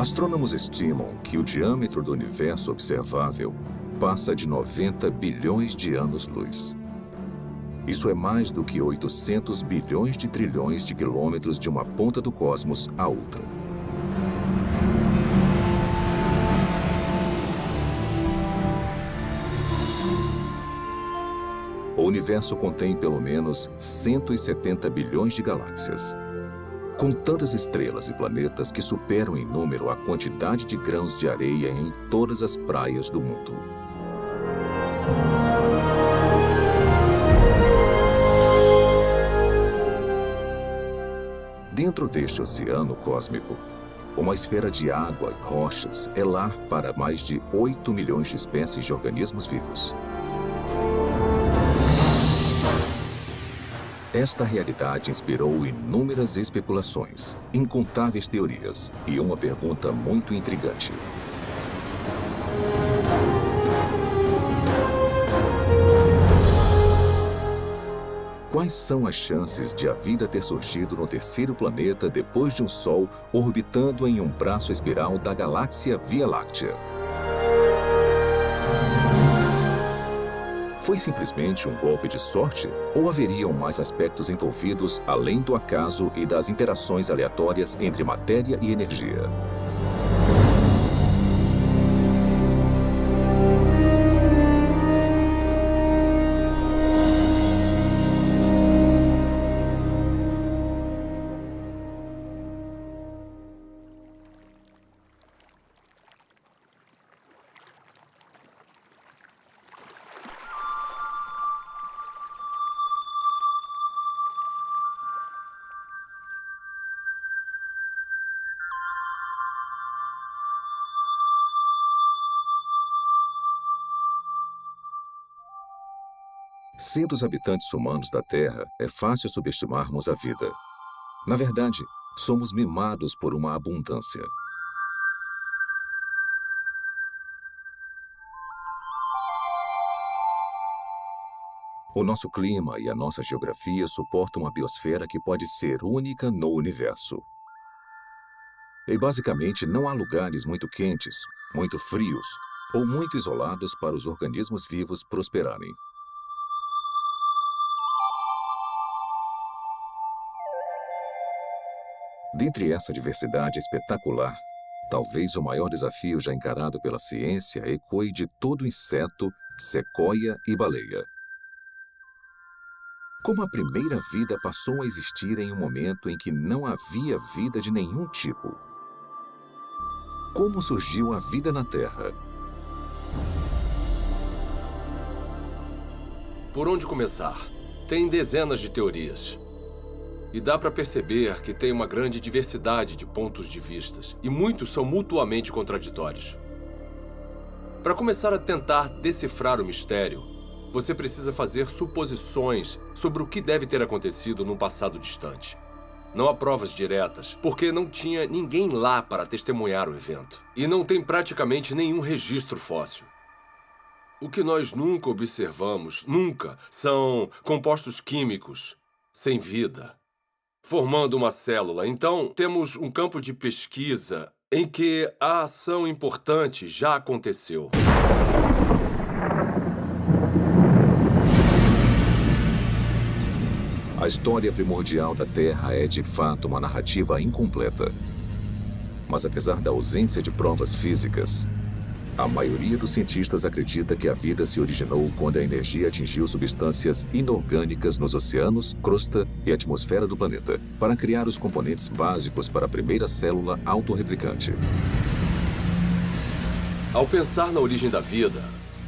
Astrônomos estimam que o diâmetro do universo observável passa de 90 bilhões de anos-luz. Isso é mais do que 800 bilhões de trilhões de quilômetros de uma ponta do cosmos à outra. O universo contém pelo menos 170 bilhões de galáxias, com tantas estrelas e planetas que superam em número a quantidade de grãos de areia em todas as praias do mundo. Dentro deste oceano cósmico, uma esfera de água e rochas é lar para mais de 8 milhões de espécies de organismos vivos. Esta realidade inspirou inúmeras especulações, incontáveis teorias e uma pergunta muito intrigante. Quais são as chances de a vida ter surgido no terceiro planeta depois de um Sol orbitando em um braço espiral da galáxia Via Láctea? Foi simplesmente um golpe de sorte? Ou haveriam mais aspectos envolvidos além do acaso e das interações aleatórias entre matéria e energia? Sendo os habitantes humanos da Terra, é fácil subestimarmos a vida. Na verdade, somos mimados por uma abundância. O nosso clima e a nossa geografia suportam uma biosfera que pode ser única no universo. E basicamente não há lugares muito quentes, muito frios ou muito isolados para os organismos vivos prosperarem. Dentre essa diversidade espetacular, talvez o maior desafio já encarado pela ciência ecoe de todo inseto, sequoia e baleia. Como a primeira vida passou a existir em um momento em que não havia vida de nenhum tipo? Como surgiu a vida na Terra? Por onde começar? Tem dezenas de teorias. E dá para perceber que tem uma grande diversidade de pontos de vistas, e muitos são mutuamente contraditórios. Para começar a tentar decifrar o mistério, você precisa fazer suposições sobre o que deve ter acontecido num passado distante. Não há provas diretas, porque não tinha ninguém lá para testemunhar o evento. E não tem praticamente nenhum registro fóssil. O que nós nunca observamos, são compostos químicos sem vida, formando uma célula. Então, temos um campo de pesquisa em que a ação importante já aconteceu. A história primordial da Terra é, de fato, uma narrativa incompleta. Mas apesar da ausência de provas físicas, a maioria dos cientistas acredita que a vida se originou quando a energia atingiu substâncias inorgânicas nos oceanos, crosta e atmosfera do planeta, para criar os componentes básicos para a primeira célula autorreplicante. Ao pensar na origem da vida,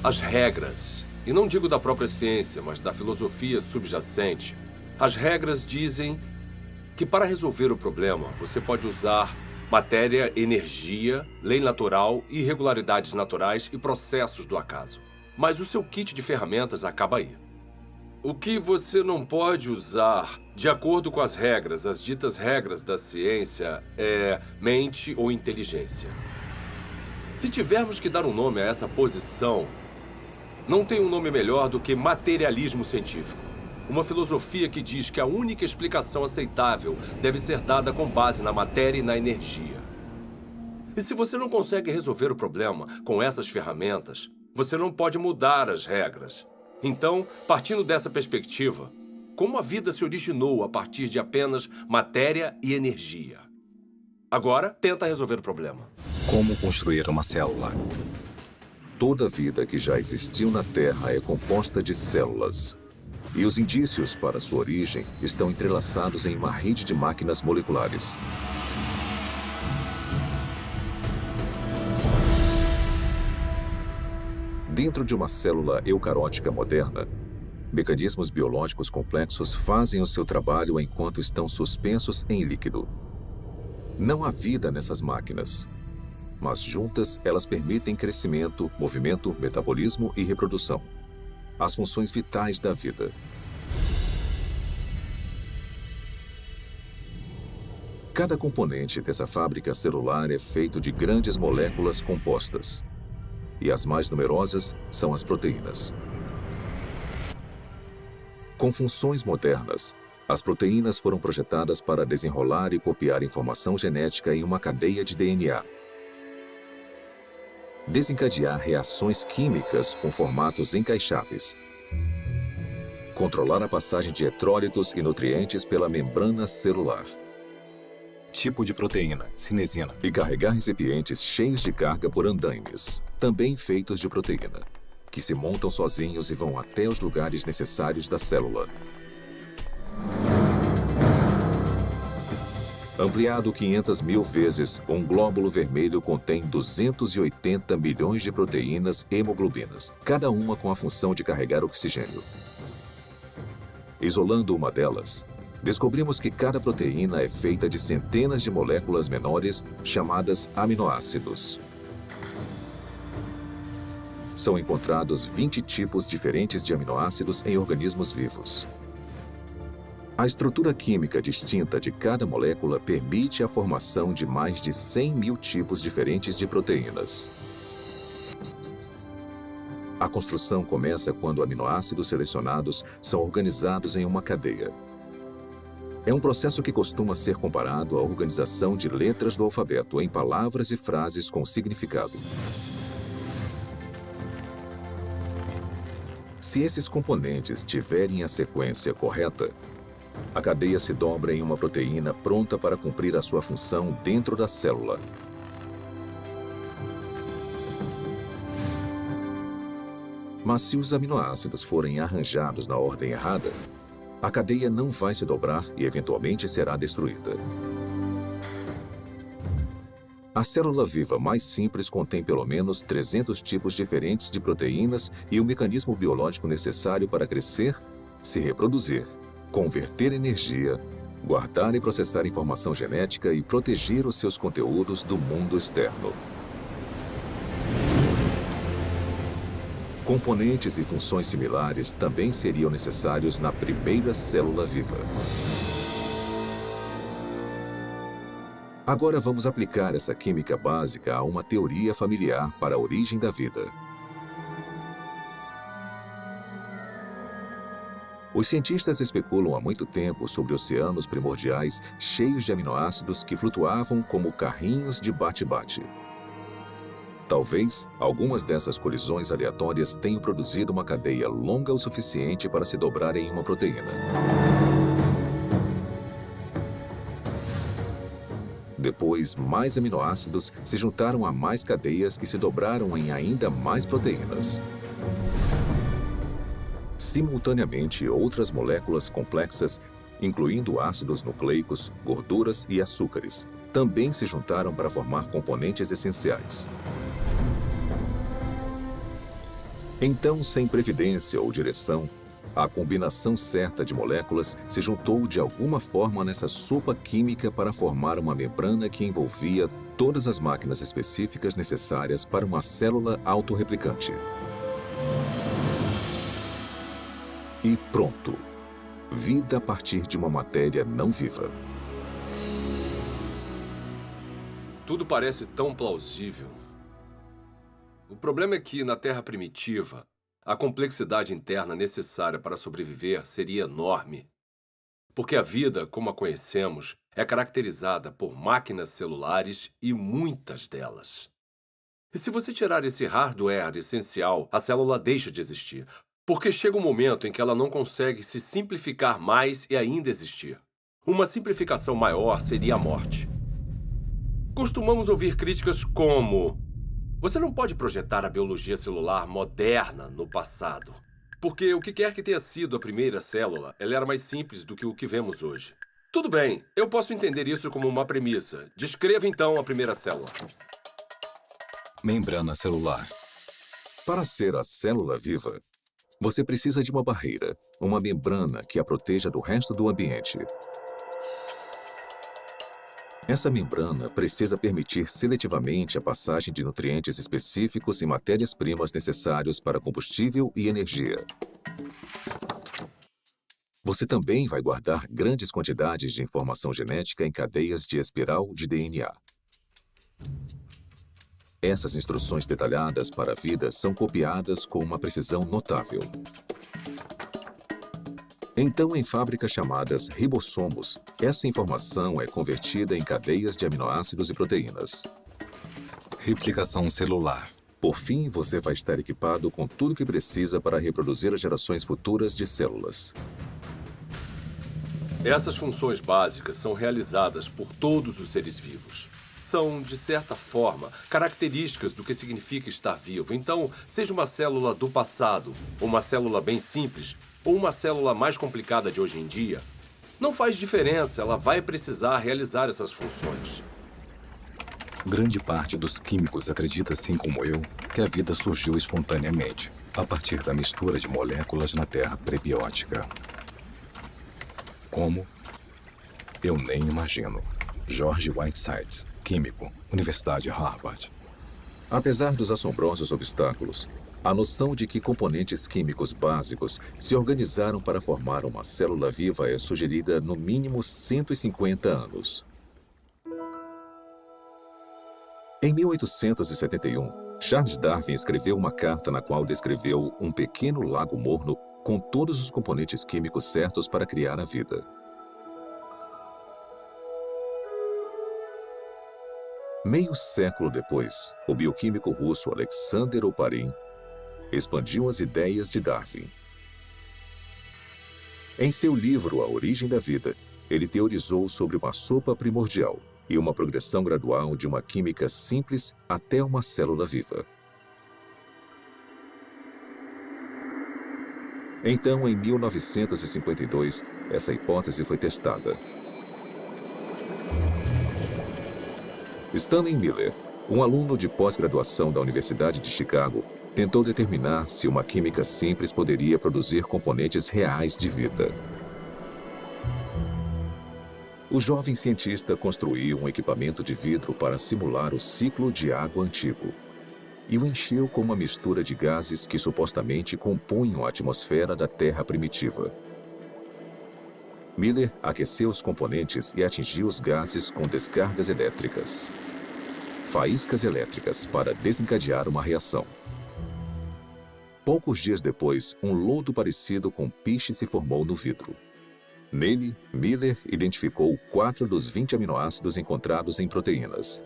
as regras, e não digo da própria ciência, mas da filosofia subjacente, as regras dizem que para resolver o problema, você pode usar matéria, energia, lei natural, irregularidades naturais e processos do acaso. Mas o seu kit de ferramentas acaba aí. O que você não pode usar, de acordo com as regras, as ditas regras da ciência, é mente ou inteligência. Se tivermos que dar um nome a essa posição, não tem um nome melhor do que materialismo científico. Uma filosofia que diz que a única explicação aceitável deve ser dada com base na matéria e na energia. E se você não consegue resolver o problema com essas ferramentas, você não pode mudar as regras. Então, partindo dessa perspectiva, como a vida se originou a partir de apenas matéria e energia? Agora, tenta resolver o problema. Como construir uma célula? Toda vida que já existiu na Terra é composta de células. E os indícios para sua origem estão entrelaçados em uma rede de máquinas moleculares. Dentro de uma célula eucarótica moderna, mecanismos biológicos complexos fazem o seu trabalho enquanto estão suspensos em líquido. Não há vida nessas máquinas, mas juntas elas permitem crescimento, movimento, metabolismo e reprodução, as funções vitais da vida. Cada componente dessa fábrica celular é feito de grandes moléculas compostas. E as mais numerosas são as proteínas. Com funções modernas, as proteínas foram projetadas para desenrolar e copiar informação genética em uma cadeia de DNA. Desencadear reações químicas com formatos encaixáveis. Controlar a passagem de eletrólitos e nutrientes pela membrana celular. Tipo de proteína, cinesina. E carregar recipientes cheios de carga por andaimes, também feitos de proteína, que se montam sozinhos e vão até os lugares necessários da célula. Ampliado 500.000 vezes, um glóbulo vermelho contém 280 milhões de proteínas hemoglobinas, cada uma com a função de carregar oxigênio. Isolando uma delas, descobrimos que cada proteína é feita de centenas de moléculas menores, chamadas aminoácidos. São encontrados 20 tipos diferentes de aminoácidos em organismos vivos. A estrutura química distinta de cada molécula permite a formação de mais de 100.000 tipos diferentes de proteínas. A construção começa quando aminoácidos selecionados são organizados em uma cadeia. É um processo que costuma ser comparado à organização de letras do alfabeto em palavras e frases com significado. Se esses componentes tiverem a sequência correta, a cadeia se dobra em uma proteína pronta para cumprir a sua função dentro da célula. Mas se os aminoácidos forem arranjados na ordem errada, a cadeia não vai se dobrar e eventualmente será destruída. A célula viva mais simples contém pelo menos 300 tipos diferentes de proteínas e o mecanismo biológico necessário para crescer, se reproduzir, converter energia, guardar e processar informação genética e proteger os seus conteúdos do mundo externo. Componentes e funções similares também seriam necessários na primeira célula viva. Agora vamos aplicar essa química básica a uma teoria familiar para a origem da vida. Os cientistas especulam há muito tempo sobre oceanos primordiais cheios de aminoácidos que flutuavam como carrinhos de bate-bate. Talvez algumas dessas colisões aleatórias tenham produzido uma cadeia longa o suficiente para se dobrar em uma proteína. Depois, mais aminoácidos se juntaram a mais cadeias que se dobraram em ainda mais proteínas. Simultaneamente, outras moléculas complexas, incluindo ácidos nucleicos, gorduras e açúcares, também se juntaram para formar componentes essenciais. Então, sem previdência ou direção, a combinação certa de moléculas se juntou de alguma forma nessa sopa química para formar uma membrana que envolvia todas as máquinas específicas necessárias para uma célula autorreplicante. E pronto! Vida a partir de uma matéria não viva. Tudo parece tão plausível. O problema é que, na Terra primitiva, a complexidade interna necessária para sobreviver seria enorme. Porque a vida, como a conhecemos, é caracterizada por máquinas celulares e muitas delas. E se você tirar esse hardware essencial, a célula deixa de existir. Porque chega um momento em que ela não consegue se simplificar mais e ainda existir. Uma simplificação maior seria a morte. Costumamos ouvir críticas como: você não pode projetar a biologia celular moderna no passado. Porque o que quer que tenha sido a primeira célula, ela era mais simples do que o que vemos hoje. Tudo bem, eu posso entender isso como uma premissa. Descreva então a primeira célula. Membrana celular. Para ser a célula viva, você precisa de uma barreira, uma membrana que a proteja do resto do ambiente. Essa membrana precisa permitir seletivamente a passagem de nutrientes específicos e matérias-primas necessários para combustível e energia. Você também vai guardar grandes quantidades de informação genética em cadeias de espiral de DNA. Essas instruções detalhadas para a vida são copiadas com uma precisão notável. Então, em fábricas chamadas ribossomos, essa informação é convertida em cadeias de aminoácidos e proteínas. Replicação celular. Por fim, você vai estar equipado com tudo o que precisa para reproduzir as gerações futuras de células. Essas funções básicas são realizadas por todos os seres vivos. São, de certa forma, características do que significa estar vivo. Então, seja uma célula do passado, uma célula bem simples, ou uma célula mais complicada de hoje em dia, não faz diferença, ela vai precisar realizar essas funções. Grande parte dos químicos acredita, assim como eu, que a vida surgiu espontaneamente, a partir da mistura de moléculas na terra prebiótica. Como? Eu nem imagino. George Whiteside, químico, Universidade Harvard. Apesar dos assombrosos obstáculos, a noção de que componentes químicos básicos se organizaram para formar uma célula viva é sugerida no mínimo 150 anos. Em 1871, Charles Darwin escreveu uma carta na qual descreveu um pequeno lago morno com todos os componentes químicos certos para criar a vida. Meio século depois, o bioquímico russo Alexander Oparin expandiu as ideias de Darwin. Em seu livro A Origem da Vida, ele teorizou sobre uma sopa primordial e uma progressão gradual de uma química simples até uma célula viva. Então, em 1952, essa hipótese foi testada. Stanley Miller, um aluno de pós-graduação da Universidade de Chicago, tentou determinar se uma química simples poderia produzir componentes reais de vida. O jovem cientista construiu um equipamento de vidro para simular o ciclo de água antigo e o encheu com uma mistura de gases que supostamente compunham a atmosfera da Terra primitiva. Miller aqueceu os componentes e atingiu os gases com descargas elétricas. Faíscas elétricas para desencadear uma reação. Poucos dias depois, um lodo parecido com piche se formou no vidro. Nele, Miller identificou 4 dos 20 aminoácidos encontrados em proteínas.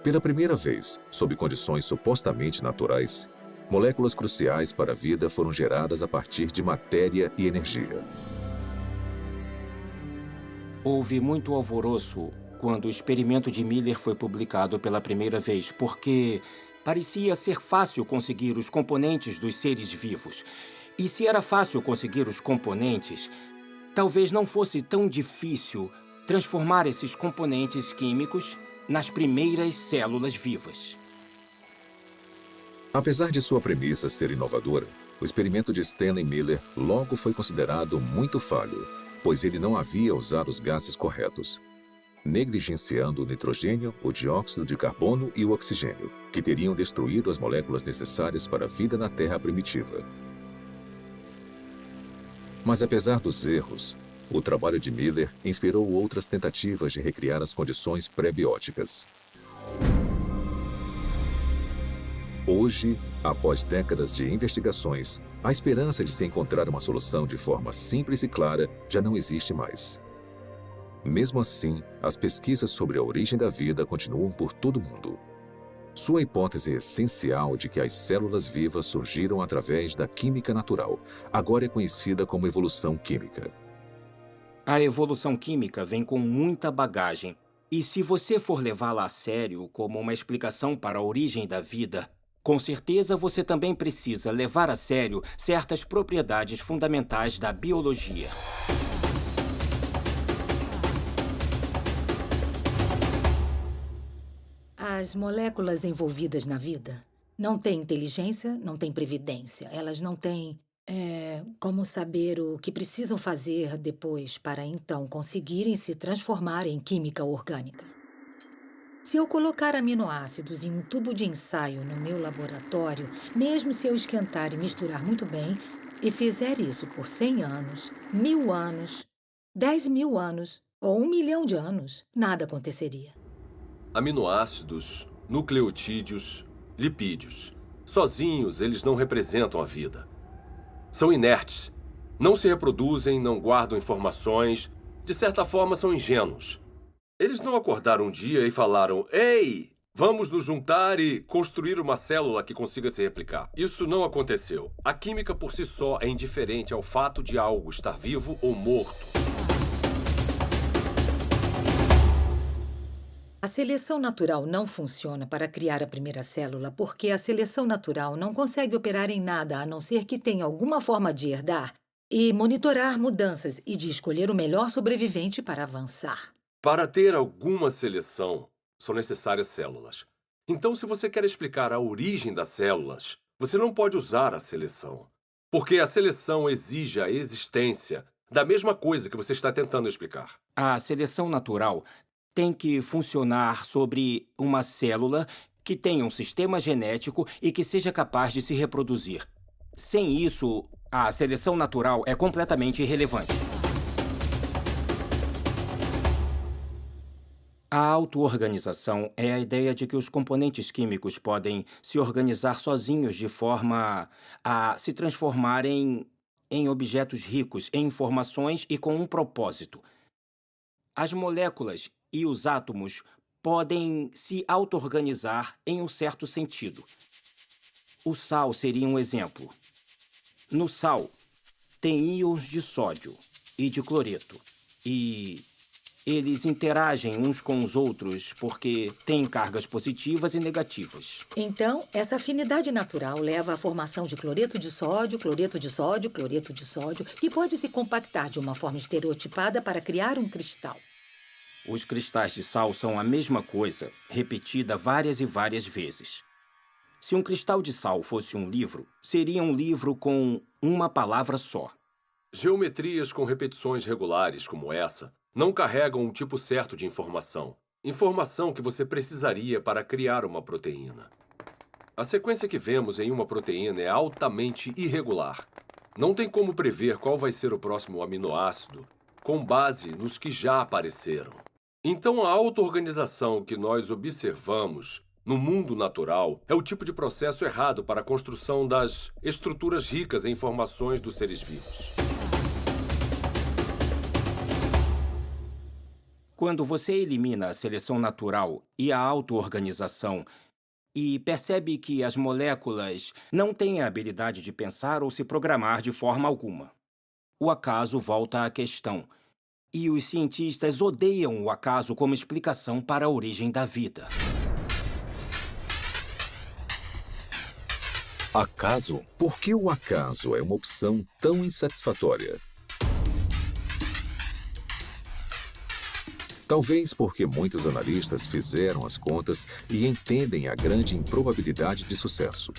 Pela primeira vez, sob condições supostamente naturais, moléculas cruciais para a vida foram geradas a partir de matéria e energia. Houve muito alvoroço quando o experimento de Miller foi publicado pela primeira vez, porque parecia ser fácil conseguir os componentes dos seres vivos. E se era fácil conseguir os componentes, talvez não fosse tão difícil transformar esses componentes químicos nas primeiras células vivas. Apesar de sua premissa ser inovadora, o experimento de Stanley Miller logo foi considerado muito falho, pois ele não havia usado os gases corretos, negligenciando o nitrogênio, o dióxido de carbono e o oxigênio, que teriam destruído as moléculas necessárias para a vida na Terra primitiva. Mas apesar dos erros, o trabalho de Miller inspirou outras tentativas de recriar as condições pré-bióticas. Hoje, após décadas de investigações, a esperança de se encontrar uma solução de forma simples e clara já não existe mais. Mesmo assim, as pesquisas sobre a origem da vida continuam por todo o mundo. Sua hipótese essencial de que as células vivas surgiram através da química natural agora é conhecida como evolução química. A evolução química vem com muita bagagem. E se você for levá-la a sério como uma explicação para a origem da vida, com certeza você também precisa levar a sério certas propriedades fundamentais da biologia. As moléculas envolvidas na vida não têm inteligência, não têm previdência. Elas não têm como saber o que precisam fazer depois para então conseguirem se transformar em química orgânica. Se eu colocar aminoácidos em um tubo de ensaio no meu laboratório, mesmo se eu esquentar e misturar muito bem, e fizer isso por 100 anos, 1000 anos, 10.000 anos ou 1 milhão de anos, nada aconteceria. Aminoácidos, nucleotídeos, lipídios. Sozinhos, eles não representam a vida. São inertes. Não se reproduzem, não guardam informações. De certa forma, são ingênuos. Eles não acordaram um dia e falaram: "Ei, vamos nos juntar e construir uma célula que consiga se replicar." Isso não aconteceu. A química por si só é indiferente ao fato de algo estar vivo ou morto. A seleção natural não funciona para criar a primeira célula porque a seleção natural não consegue operar em nada a não ser que tenha alguma forma de herdar e monitorar mudanças e de escolher o melhor sobrevivente para avançar. Para ter alguma seleção, são necessárias células. Então, se você quer explicar a origem das células, você não pode usar a seleção. Porque a seleção exige a existência da mesma coisa que você está tentando explicar. A seleção natural tem que funcionar sobre uma célula que tenha um sistema genético e que seja capaz de se reproduzir. Sem isso, a seleção natural é completamente irrelevante. A auto-organização é a ideia de que os componentes químicos podem se organizar sozinhos de forma a se transformarem em objetos ricos em informações e com um propósito. As moléculas e os átomos podem se auto-organizar em um certo sentido. O sal seria um exemplo. No sal, tem íons de sódio e de cloreto. E eles interagem uns com os outros porque têm cargas positivas e negativas. Então, essa afinidade natural leva à formação de cloreto de sódio, cloreto de sódio, cloreto de sódio, que pode se compactar de uma forma estereotipada para criar um cristal. Os cristais de sal são a mesma coisa, repetida várias e várias vezes. Se um cristal de sal fosse um livro, seria um livro com uma palavra só. Geometrias com repetições regulares como essa não carregam um tipo certo de informação. Informação que você precisaria para criar uma proteína. A sequência que vemos em uma proteína é altamente irregular. Não tem como prever qual vai ser o próximo aminoácido com base nos que já apareceram. Então, a auto-organização que nós observamos no mundo natural é o tipo de processo errado para a construção das estruturas ricas em informações dos seres vivos. Quando você elimina a seleção natural e a auto-organização e percebe que as moléculas não têm a habilidade de pensar ou se programar de forma alguma, o acaso volta à questão. E os cientistas odeiam o acaso como explicação para a origem da vida. Acaso? Por que o acaso é uma opção tão insatisfatória? Talvez porque muitos analistas fizeram as contas e entendem a grande improbabilidade de sucesso.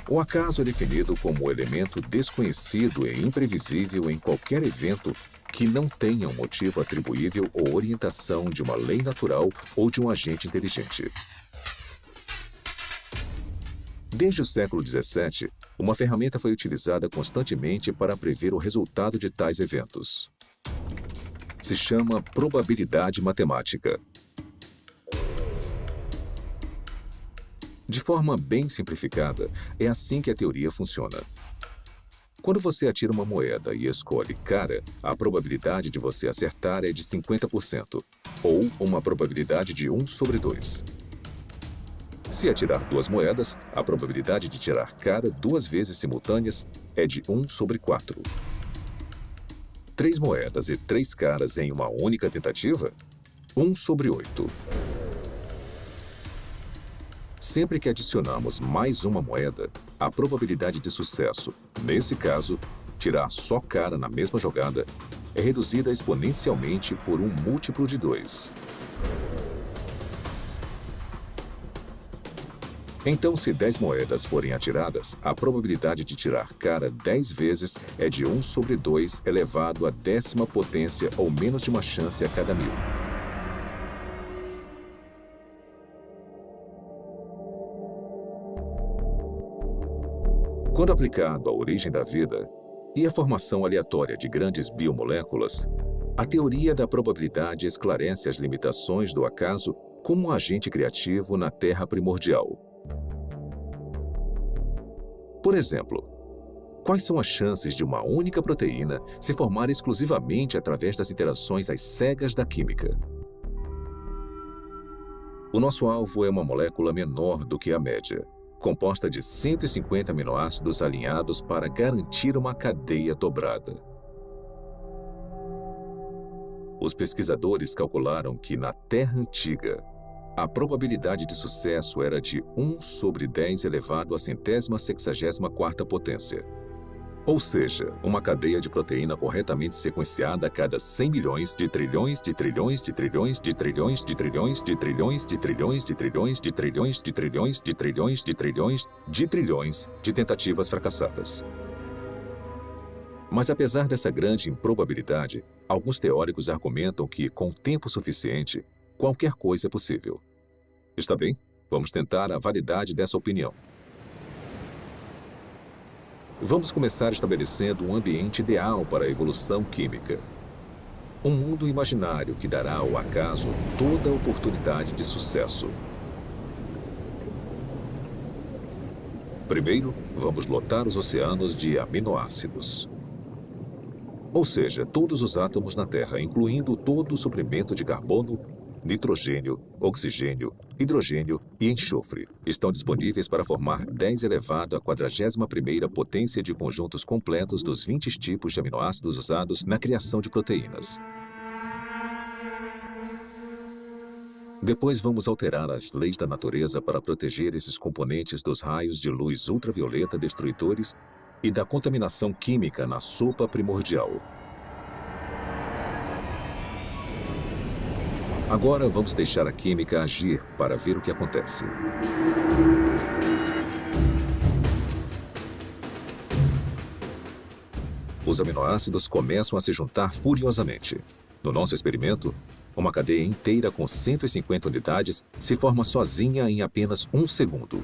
O acaso é definido como o elemento desconhecido e imprevisível em qualquer evento que não tenha um motivo atribuível ou orientação de uma lei natural ou de um agente inteligente. Desde o século XVII, uma ferramenta foi utilizada constantemente para prever o resultado de tais eventos. Se chama probabilidade matemática. De forma bem simplificada, é assim que a teoria funciona. Quando você atira uma moeda e escolhe cara, a probabilidade de você acertar é de 50%, ou uma probabilidade de 1 sobre 2. Se atirar 2 moedas, a probabilidade de tirar cara 2 vezes simultâneas é de 1 sobre 4. 3 moedas e 3 caras em uma única tentativa? 1 sobre 8. Sempre que adicionamos mais uma moeda, a probabilidade de sucesso, nesse caso, tirar só cara na mesma jogada, é reduzida exponencialmente por um múltiplo de 2. Então, se 10 moedas forem atiradas, a probabilidade de tirar cara 10 vezes é de 1 sobre 2 elevado à 10ª potência ou menos de uma chance a cada 1000. Quando aplicado à origem da vida e à formação aleatória de grandes biomoléculas, a teoria da probabilidade esclarece as limitações do acaso como um agente criativo na Terra primordial. Por exemplo, quais são as chances de uma única proteína se formar exclusivamente através das interações às cegas da química? O nosso alvo é uma molécula menor do que a média, composta de 150 aminoácidos alinhados para garantir uma cadeia dobrada. Os pesquisadores calcularam que, na Terra antiga, a probabilidade de sucesso era de 1 sobre 10 elevado à 164ª potência. Ou seja, uma cadeia de proteína corretamente sequenciada a cada 100 milhões de trilhões de trilhões de trilhões de trilhões de trilhões de trilhões de trilhões de trilhões de trilhões de trilhões de trilhões de trilhões de trilhões de tentativas fracassadas. Mas apesar dessa grande improbabilidade, alguns teóricos argumentam que, com tempo suficiente, qualquer coisa é possível. Está bem? Vamos tentar a validade dessa opinião. Vamos começar estabelecendo um ambiente ideal para a evolução química. Um mundo imaginário que dará ao acaso toda a oportunidade de sucesso. Primeiro, vamos lotar os oceanos de aminoácidos. Ou seja, todos os átomos na Terra, incluindo todo o suprimento de carbono, nitrogênio, oxigênio, hidrogênio e enxofre, estão disponíveis para formar 10 elevado à 41ª potência de conjuntos completos dos 20 tipos de aminoácidos usados na criação de proteínas. Depois vamos alterar as leis da natureza para proteger esses componentes dos raios de luz ultravioleta destruidores e da contaminação química na sopa primordial. Agora vamos deixar a química agir para ver o que acontece. Os aminoácidos começam a se juntar furiosamente. No nosso experimento, uma cadeia inteira com 150 unidades se forma sozinha em apenas 1 segundo.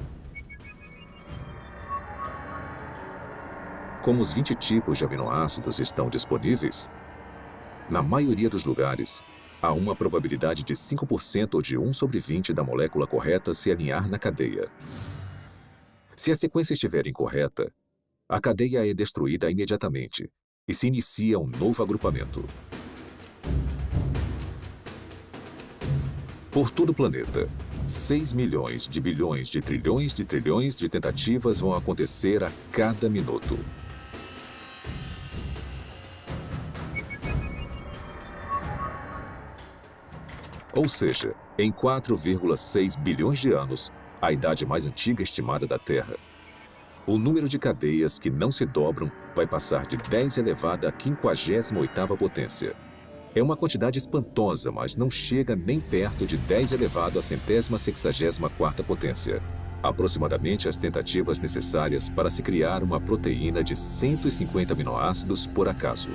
Como os 20 tipos de aminoácidos estão disponíveis, na maioria dos lugares, há uma probabilidade de 5% ou de 1 sobre 20 da molécula correta se alinhar na cadeia. Se a sequência estiver incorreta, a cadeia é destruída imediatamente e se inicia um novo agrupamento. Por todo o planeta, 6 milhões de bilhões de trilhões de trilhões de tentativas vão acontecer a cada minuto. Ou seja, em 4,6 bilhões de anos, a idade mais antiga estimada da Terra, o número de cadeias que não se dobram vai passar de 10 elevado à 58ª potência. É uma quantidade espantosa, mas não chega nem perto de 10 elevado à 164ª potência. Aproximadamente as tentativas necessárias para se criar uma proteína de 150 aminoácidos por acaso.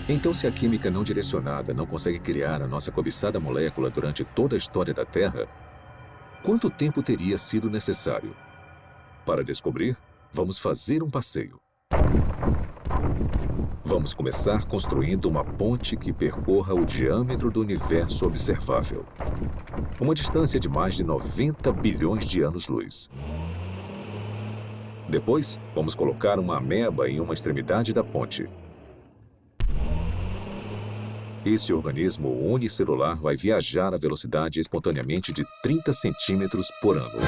Então, se a química não direcionada não consegue criar a nossa cobiçada molécula durante toda a história da Terra, quanto tempo teria sido necessário? Para descobrir, vamos fazer um passeio. Vamos começar construindo uma ponte que percorra o diâmetro do universo observável. Uma distância de mais de 90 bilhões de anos-luz. Depois, vamos colocar uma ameba em uma extremidade da ponte. Esse organismo unicelular vai viajar à velocidade espontaneamente de 30 centímetros por ano.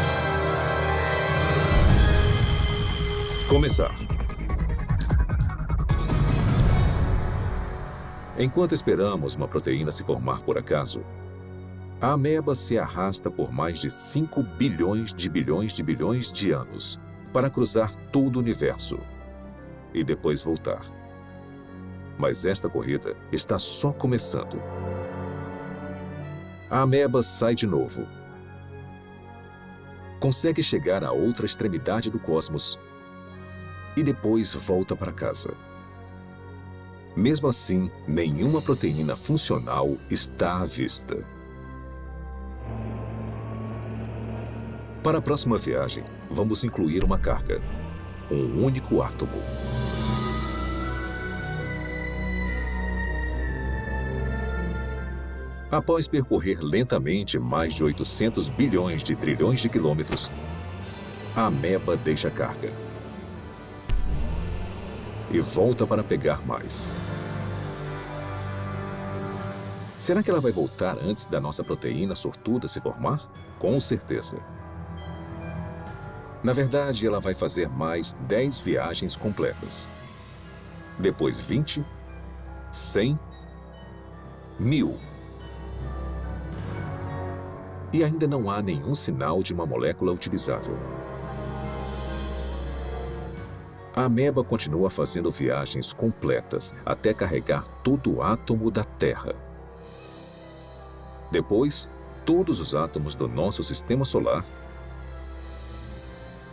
Começar. Enquanto esperamos uma proteína se formar por acaso, a ameba se arrasta por mais de 5 bilhões de anos para cruzar todo o universo e depois voltar. Mas esta corrida está só começando. A ameba sai de novo. Consegue chegar à outra extremidade do cosmos e depois volta para casa. Mesmo assim, nenhuma proteína funcional está à vista. Para a próxima viagem, vamos incluir uma carga, um único átomo. Após percorrer lentamente mais de 800 bilhões de trilhões de quilômetros, a ameba deixa a carga e volta para pegar mais. Será que ela vai voltar antes da nossa proteína sortuda se formar? Com certeza. Na verdade, ela vai fazer mais 10 viagens completas. Depois 20, 100, 1000. E ainda não há nenhum sinal de uma molécula utilizável. A ameba continua fazendo viagens completas até carregar todo o átomo da Terra. Depois, todos os átomos do nosso sistema solar.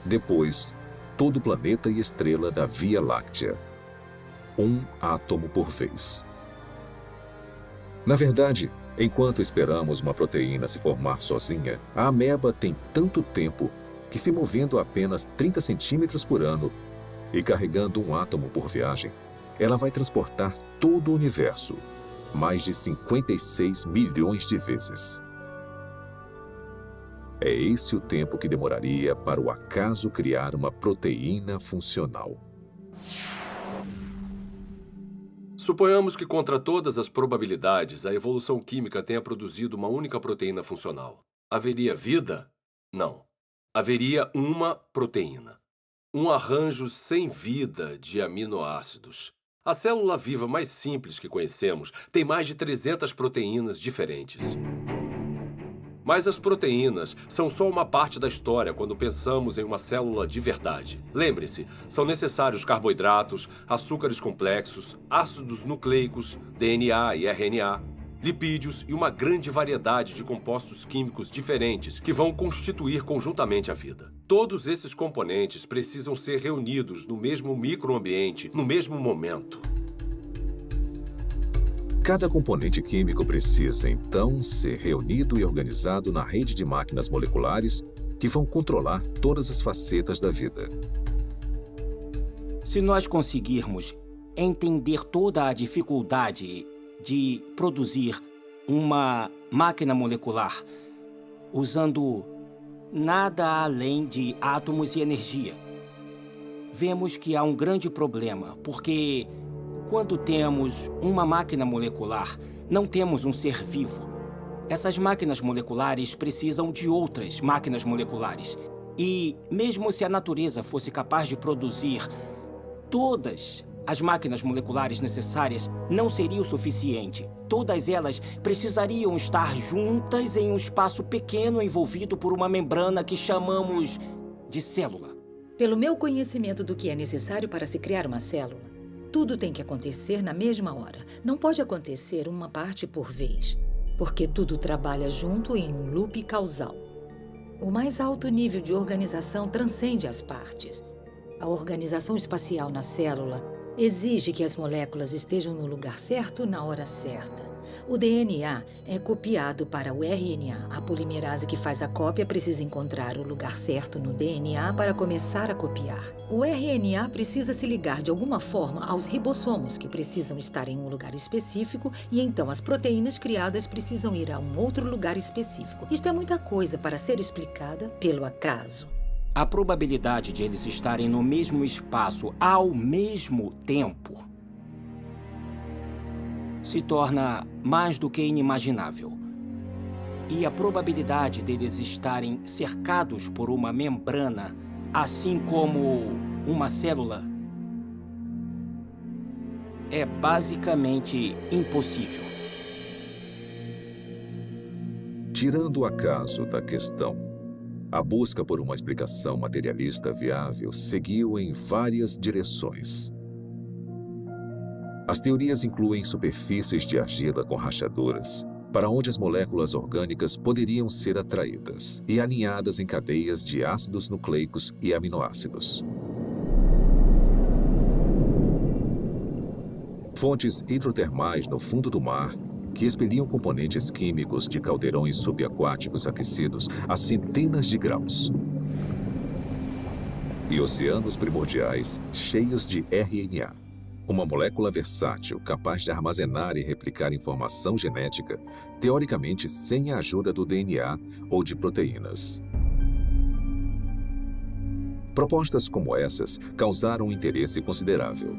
Depois, todo o planeta e estrela da Via Láctea. Um átomo por vez. Na verdade, enquanto esperamos uma proteína se formar sozinha, a ameba tem tanto tempo que, se movendo a apenas 30 centímetros por ano e carregando um átomo por viagem, ela vai transportar todo o universo, mais de 56 milhões de vezes. É esse o tempo que demoraria para o acaso criar uma proteína funcional. Suponhamos que, contra todas as probabilidades, a evolução química tenha produzido uma única proteína funcional. Haveria vida? Não. Haveria uma proteína. Um arranjo sem vida de aminoácidos. A célula viva mais simples que conhecemos tem mais de 300 proteínas diferentes. Mas as proteínas são só uma parte da história quando pensamos em uma célula de verdade. Lembre-se, são necessários carboidratos, açúcares complexos, ácidos nucleicos, DNA e RNA, lipídios e uma grande variedade de compostos químicos diferentes que vão constituir conjuntamente a vida. Todos esses componentes precisam ser reunidos no mesmo microambiente, no mesmo momento. Cada componente químico precisa, então, ser reunido e organizado na rede de máquinas moleculares que vão controlar todas as facetas da vida. Se nós conseguirmos entender toda a dificuldade de produzir uma máquina molecular usando nada além de átomos e energia, vemos que há um grande problema, porque quando temos uma máquina molecular, não temos um ser vivo. Essas máquinas moleculares precisam de outras máquinas moleculares. E mesmo se a natureza fosse capaz de produzir todas as máquinas moleculares necessárias, não seria o suficiente. Todas elas precisariam estar juntas em um espaço pequeno envolvido por uma membrana que chamamos de célula. Pelo meu conhecimento do que é necessário para se criar uma célula, tudo tem que acontecer na mesma hora. Não pode acontecer uma parte por vez, porque tudo trabalha junto em um loop causal. O mais alto nível de organização transcende as partes. A organização espacial na célula exige que as moléculas estejam no lugar certo na hora certa. O DNA é copiado para o RNA. A polimerase que faz a cópia precisa encontrar o lugar certo no DNA para começar a copiar. O RNA precisa se ligar de alguma forma aos ribossomos, que precisam estar em um lugar específico, e então as proteínas criadas precisam ir a um outro lugar específico. Isto é muita coisa para ser explicada pelo acaso. A probabilidade de eles estarem no mesmo espaço ao mesmo tempo se torna mais do que inimaginável. E a probabilidade deles estarem cercados por uma membrana, assim como uma célula, é basicamente impossível. Tirando o acaso da questão, a busca por uma explicação materialista viável seguiu em várias direções. As teorias incluem superfícies de argila com rachaduras, para onde as moléculas orgânicas poderiam ser atraídas e alinhadas em cadeias de ácidos nucleicos e aminoácidos. Fontes hidrotermais no fundo do mar, que expeliam componentes químicos de caldeirões subaquáticos aquecidos a centenas de graus. E oceanos primordiais cheios de RNA. Uma molécula versátil, capaz de armazenar e replicar informação genética, teoricamente sem a ajuda do DNA ou de proteínas. Propostas como essas causaram um interesse considerável.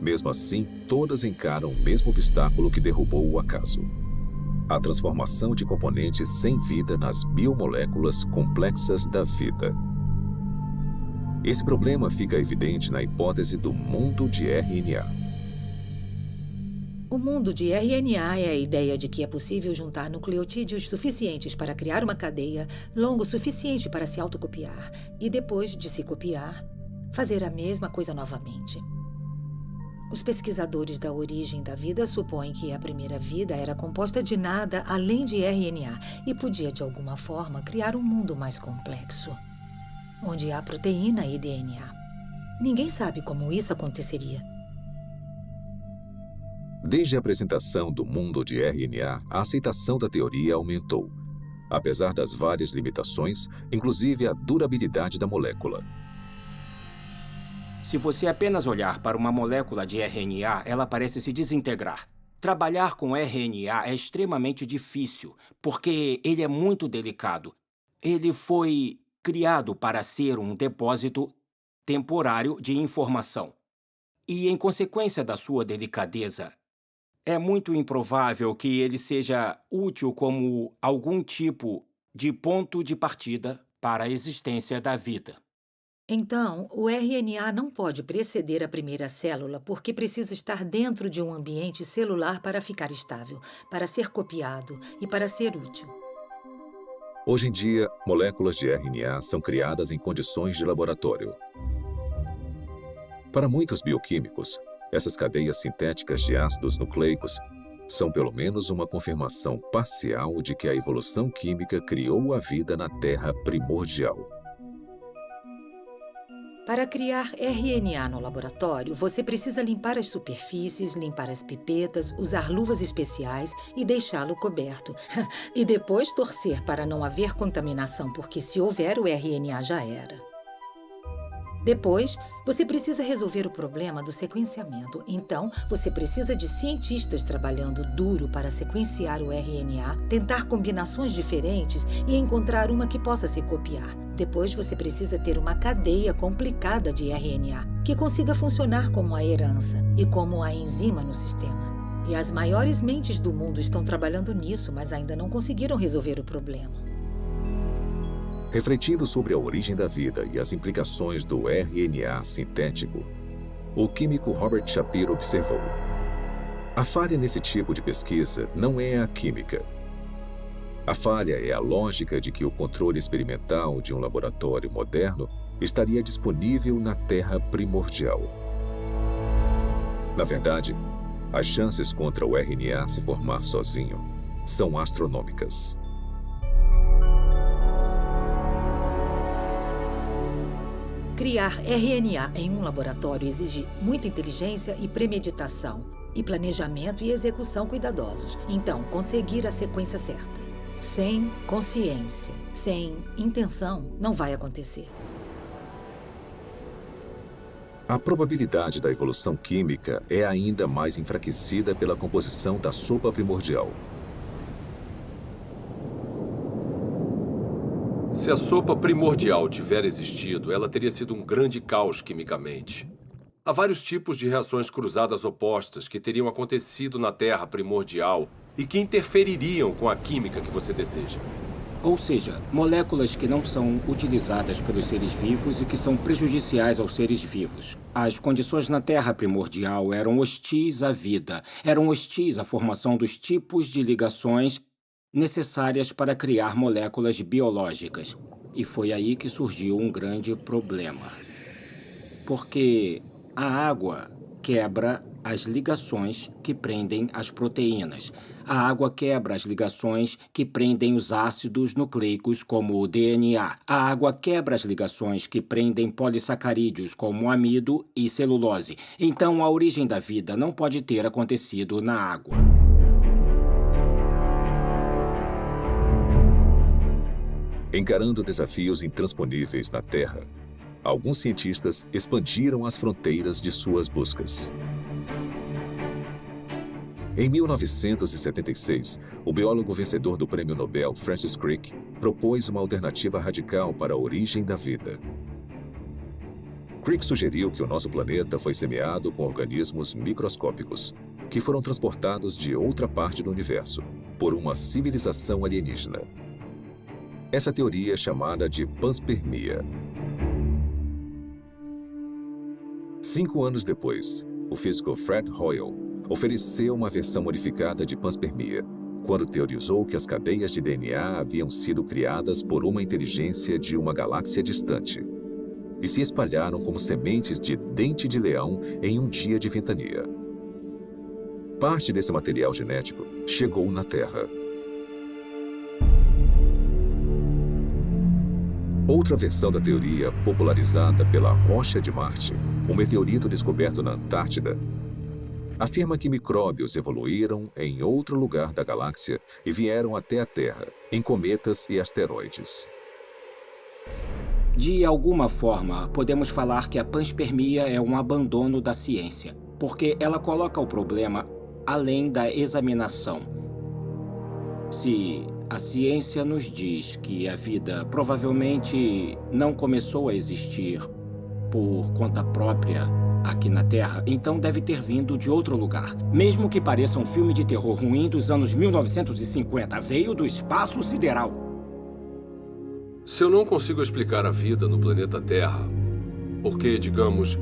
Mesmo assim, todas encaram o mesmo obstáculo que derrubou o acaso: a transformação de componentes sem vida nas biomoléculas complexas da vida. Esse problema fica evidente na hipótese do mundo de RNA. O mundo de RNA é a ideia de que é possível juntar nucleotídeos suficientes para criar uma cadeia longo o suficiente para se autocopiar e, depois de se copiar, fazer a mesma coisa novamente. Os pesquisadores da origem da vida supõem que a primeira vida era composta de nada além de RNA e podia, de alguma forma, criar um mundo mais complexo, onde há proteína e DNA. Ninguém sabe como isso aconteceria. Desde a apresentação do mundo de RNA, a aceitação da teoria aumentou, apesar das várias limitações, inclusive a durabilidade da molécula. Se você apenas olhar para uma molécula de RNA, ela parece se desintegrar. Trabalhar com RNA é extremamente difícil, porque ele é muito delicado. Ele foi criado para ser um depósito temporário de informação. E, em consequência da sua delicadeza, é muito improvável que ele seja útil como algum tipo de ponto de partida para a existência da vida. Então, o RNA não pode preceder a primeira célula porque precisa estar dentro de um ambiente celular para ficar estável, para ser copiado e para ser útil. Hoje em dia, moléculas de RNA são criadas em condições de laboratório. Para muitos bioquímicos, essas cadeias sintéticas de ácidos nucleicos são pelo menos uma confirmação parcial de que a evolução química criou a vida na Terra primordial. Para criar RNA no laboratório, você precisa limpar as superfícies, limpar as pipetas, usar luvas especiais e deixá-lo coberto. E depois torcer para não haver contaminação, porque se houver, o RNA já era. Depois, você precisa resolver o problema do sequenciamento. Então, você precisa de cientistas trabalhando duro para sequenciar o RNA, tentar combinações diferentes e encontrar uma que possa se copiar. Depois, você precisa ter uma cadeia complicada de RNA, que consiga funcionar como a herança e como a enzima no sistema. E as maiores mentes do mundo estão trabalhando nisso, mas ainda não conseguiram resolver o problema. Refletindo sobre a origem da vida e as implicações do RNA sintético, o químico Robert Shapiro observou: a falha nesse tipo de pesquisa não é a química. A falha é a lógica de que o controle experimental de um laboratório moderno estaria disponível na Terra primordial. Na verdade, as chances contra o RNA se formar sozinho são astronômicas. Criar RNA em um laboratório exige muita inteligência e premeditação, e planejamento e execução cuidadosos. Então, conseguir a sequência certa, sem consciência, sem intenção, não vai acontecer. A probabilidade da evolução química é ainda mais enfraquecida pela composição da sopa primordial. Se a sopa primordial tiver existido, ela teria sido um grande caos quimicamente. Há vários tipos de reações cruzadas opostas que teriam acontecido na Terra primordial e que interfeririam com a química que você deseja. Ou seja, moléculas que não são utilizadas pelos seres vivos e que são prejudiciais aos seres vivos. As condições na Terra primordial eram hostis à vida, eram hostis à formação dos tipos de ligações necessárias para criar moléculas biológicas. E foi aí que surgiu um grande problema. Porque a água quebra as ligações que prendem as proteínas. A água quebra as ligações que prendem os ácidos nucleicos, como o DNA. A água quebra as ligações que prendem polissacarídeos, como o amido e celulose. Então, a origem da vida não pode ter acontecido na água. Encarando desafios intransponíveis na Terra, alguns cientistas expandiram as fronteiras de suas buscas. Em 1976, o biólogo vencedor do Prêmio Nobel Francis Crick propôs uma alternativa radical para a origem da vida. Crick sugeriu que o nosso planeta foi semeado com organismos microscópicos, que foram transportados de outra parte do universo, por uma civilização alienígena. Essa teoria é chamada de panspermia. 5 anos depois, o físico Fred Hoyle ofereceu uma versão modificada de panspermia, quando teorizou que as cadeias de DNA haviam sido criadas por uma inteligência de uma galáxia distante e se espalharam como sementes de dente de leão em um dia de ventania. Parte desse material genético chegou na Terra. Outra versão da teoria, popularizada pela Rocha de Marte, um meteorito descoberto na Antártida, afirma que micróbios evoluíram em outro lugar da galáxia e vieram até a Terra, em cometas e asteroides. De alguma forma, podemos falar que a panspermia é um abandono da ciência, porque ela coloca o problema além da examinação. Se a ciência nos diz que a vida provavelmente não começou a existir por conta própria aqui na Terra, então deve ter vindo de outro lugar. Mesmo que pareça um filme de terror ruim dos anos 1950, veio do espaço sideral. Se eu não consigo explicar a vida no planeta Terra, porque, digamos,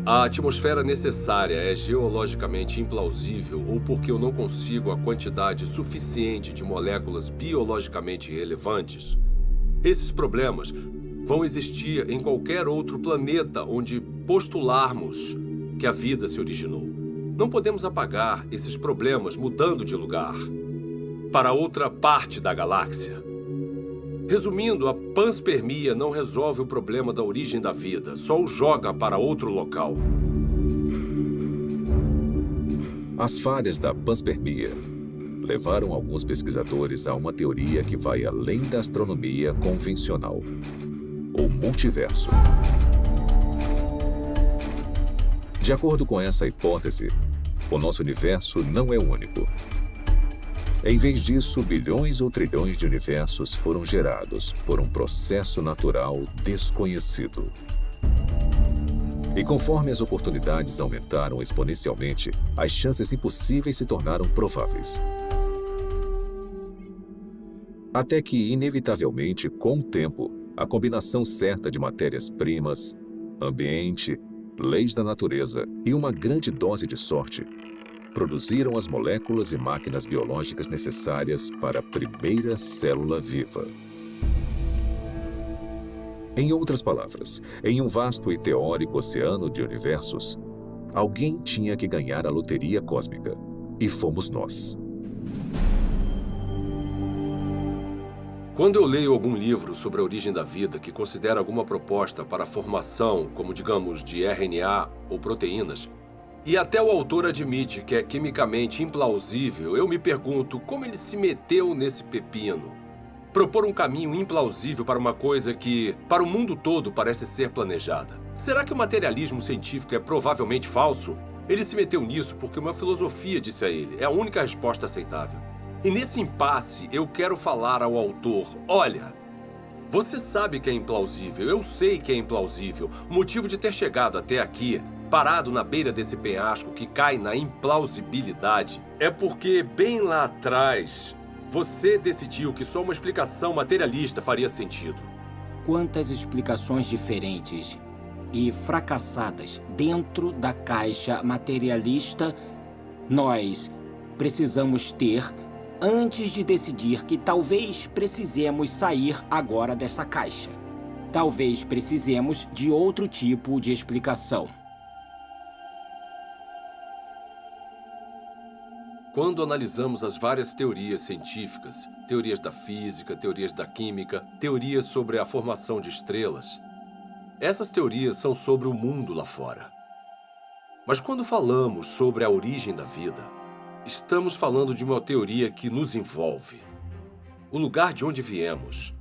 a atmosfera necessária é geologicamente implausível ou porque eu não consigo a quantidade suficiente de moléculas biologicamente relevantes, esses problemas vão existir em qualquer outro planeta onde postularmos que a vida se originou. Não podemos apagar esses problemas mudando de lugar para outra parte da galáxia. Resumindo, a panspermia não resolve o problema da origem da vida, só o joga para outro local. As falhas da panspermia levaram alguns pesquisadores a uma teoria que vai além da astronomia convencional: o multiverso. De acordo com essa hipótese, o nosso universo não é único. Em vez disso, bilhões ou trilhões de universos foram gerados por um processo natural desconhecido. E conforme as oportunidades aumentaram exponencialmente, as chances impossíveis se tornaram prováveis. Até que, inevitavelmente, com o tempo, a combinação certa de matérias-primas, ambiente, leis da natureza e uma grande dose de sorte produziram as moléculas e máquinas biológicas necessárias para a primeira célula viva. Em outras palavras, em um vasto e teórico oceano de universos, alguém tinha que ganhar a loteria cósmica, e fomos nós. Quando eu leio algum livro sobre a origem da vida que considera alguma proposta para a formação, como digamos, de RNA ou proteínas, e até o autor admite que é quimicamente implausível, eu me pergunto como ele se meteu nesse pepino. Propor um caminho implausível para uma coisa que, para o mundo todo, parece ser planejada. Será que o materialismo científico é provavelmente falso? Ele se meteu nisso porque uma filosofia disse a ele. É a única resposta aceitável. E nesse impasse, eu quero falar ao autor, olha, você sabe que é implausível, eu sei que é implausível. O motivo de ter chegado até aqui, parado na beira desse penhasco que cai na implausibilidade, é porque bem lá atrás, você decidiu que só uma explicação materialista faria sentido. Quantas explicações diferentes e fracassadas dentro da caixa materialista nós precisamos ter antes de decidir que talvez precisemos sair agora dessa caixa. Talvez precisemos de outro tipo de explicação. Quando analisamos as várias teorias científicas, teorias da física, teorias da química, teorias sobre a formação de estrelas, essas teorias são sobre o mundo lá fora. Mas quando falamos sobre a origem da vida, estamos falando de uma teoria que nos envolve. O lugar de onde viemos,